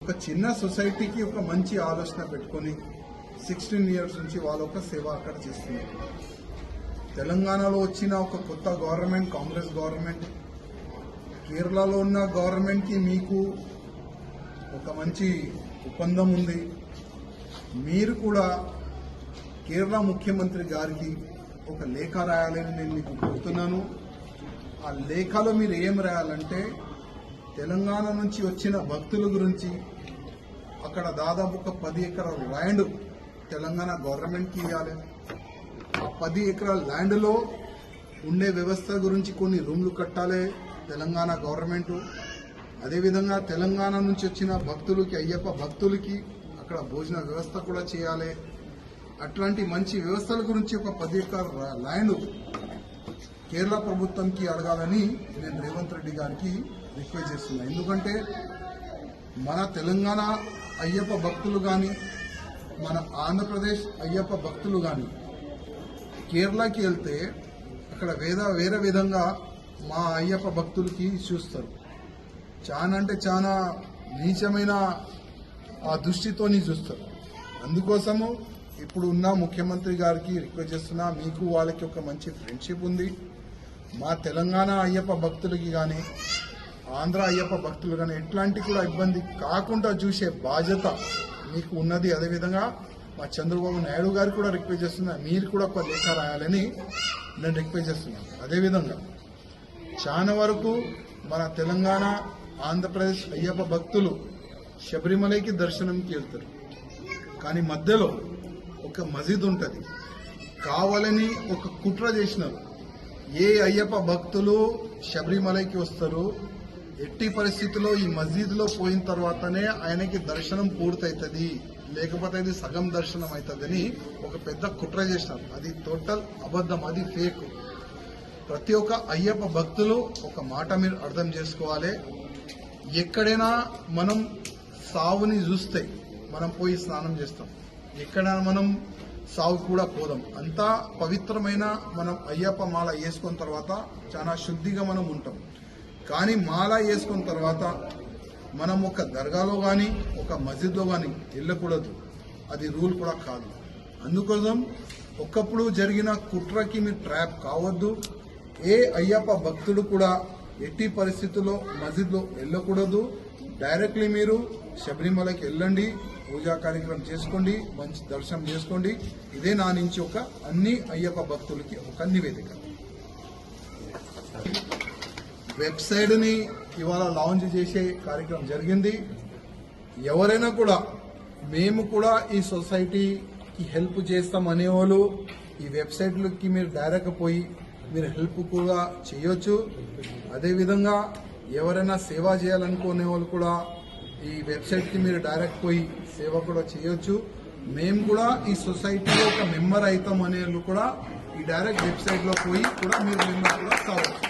ఒక చిన్న సొసైటీకి ఒక మంచి ఆలోచన పెట్టుకొని 16 ఇయర్స్ నుంచి వాళ్ళ ఒక సేవ అక్కడ చేస్తున్నారు. తెలంగాణలో వచ్చిన ఒక కొత్త గవర్నమెంట్, కాంగ్రెస్ గవర్నమెంట్, కేరళలో ఉన్న గవర్నమెంట్కి మీకు ఒక మంచి ఒప్పందం ఉంది. మీరు కూడా కేరళ ముఖ్యమంత్రి గారికి ఒక లేఖ రాయాలని నేను మీకు కోరుతున్నాను. ఆ లేఖలో మీరు ఏం రాయాలంటే తెలంగాణ నుంచి వచ్చిన భక్తుల గురించి, అక్కడ దాదాపు ఒక 10 ఎకరాల ల్యాండ్ తెలంగాణ గవర్నమెంట్కి ఇవ్వాలి. ఆ 10 ఎకరాల ల్యాండ్లో ఉండే వ్యవస్థ గురించి కొన్ని రూమ్లు కట్టాలి తెలంగాణ గవర్నమెంట్. అదేవిధంగా తెలంగాణ నుంచి వచ్చిన భక్తులకి, అయ్యప్ప భక్తులకి అక్కడ భోజన వ్యవస్థ కూడా చేయాలి. అట్లాంటి మంచి వ్యవస్థల గురించి ఒక 10 ఎకరాల ల్యాండ్ కేరళ ప్రభుత్వంకి అడగాలని నేను రేవంత్ రెడ్డి గారికి రిక్వెస్ట్ చేస్తున్నా. ఎందుకంటే మన తెలంగాణ అయ్యప్ప భక్తులు కానీ, మన ఆంధ్రప్రదేశ్ అయ్యప్ప భక్తులు కానీ కేరళకి వెళ్తే అక్కడ వేరే విధంగా మా అయ్యప్ప భక్తులకి చూస్తారు. చాలా అంటే చాలా నీచమైన ఆ దృష్టితోని చూస్తారు. అందుకోసము ఇప్పుడు ఉన్న ముఖ్యమంత్రి గారికి రిక్వెస్ట్ చేస్తున్నా, మీకు వాళ్ళకి ఒక మంచి ఫ్రెండ్షిప్ ఉంది. మా తెలంగాణ అయ్యప్ప భక్తులకి కానీ, ఆంధ్ర అయ్యప్ప భక్తులు కానీ ఎట్లాంటి కూడా ఇబ్బంది కాకుండా చూసే బాధ్యత మీకు ఉన్నది. అదేవిధంగా మా చంద్రబాబు నాయుడు గారికి కూడా రిక్వెస్ట్ చేస్తున్నా, మీరు కూడా ఒక లేఖ రాయాలని నేను రిక్వెస్ట్ చేస్తున్నాను. అదేవిధంగా చాలా వరకు మన తెలంగాణ, ఆంధ్రప్రదేశ్ అయ్యప్ప భక్తులు శబరిమలకి దర్శనంకి వెళ్తారు. కానీ మధ్యలో ఒక మసీద్ ఉంటుంది, కావాలని ఒక కుట్ర చేసినారు. ఏ అయ్యప్ప భక్తులు శబరిమలకి వస్తారు, ఎట్టి పరిస్థితుల్లో ఈ మసీదులో పోయిన తర్వాతనే ఆయనకి దర్శనం పూర్తవుతుంది, లేకపోతే అది సగం దర్శనం అవుతుందని ఒక పెద్ద కుట్ర చేసినారు. అది టోటల్ అబద్ధం, అది ఫేక్. ప్రతి ఒక్క అయ్యప్ప భక్తులు ఒక మాట మీరు అర్థం చేసుకోవాలి. ఎక్కడైనా మనం సావుని చూస్తే మనం పోయి స్నానం చేస్తాం, ఎక్కడైనా మనం సాగు కూడా పోదాం. అంతా పవిత్రమైన మనం అయ్యప్ప మాల వేసుకున్న తర్వాత చాలా శుద్ధిగా మనం ఉంటాం. కానీ మాల వేసుకున్న తర్వాత మనం ఒక దర్గాలో కానీ, ఒక మస్జిద్లో కానీ వెళ్ళకూడదు. అది రూల్ కూడా కాదు. అందుకోసం ఒకప్పుడు జరిగిన కుట్రకి మీరు ట్రాప్ కావద్దు. ఏ అయ్యప్ప భక్తుడు కూడా ఎట్టి పరిస్థితుల్లో మస్జిద్లో వెళ్ళకూడదు. డైరెక్ట్లీ మీరు శబరిమలకి వెళ్ళండి, పూజా కార్యక్రమం చేసుకోండి, మంచి దర్శనం చేసుకోండి. ఇదే నా నుంచి ఒక అన్ని అయ్యప్ప భక్తులకి ఒక నివేదిక. వెబ్సైట్ని ఇవాళ లాంచ్ చేసే కార్యక్రమం జరిగింది. ఎవరైనా కూడా మేము కూడా ఈ సొసైటీకి హెల్ప్ చేస్తాం అనేవాళ్ళు ఈ వెబ్సైట్లకి మీరు డైరెక్ట్ పోయి మీరు హెల్ప్ కూడా చేయొచ్చు. అదేవిధంగా ఎవరైనా సేవ చేయాలనుకునే వాళ్ళు కూడా ఈ వెబ్సైట్కి మీరు డైరెక్ట్ పోయి సేవ కూడా చేయొచ్చు. మేము కూడా ఈ సొసైటీలో ఒక మెంబర్ అవుతాం అనే వాళ్ళు కూడా ఈ డైరెక్ట్ వెబ్సైట్లో పోయి కూడా మీరు మెంబర్ కూడా కావచ్చు.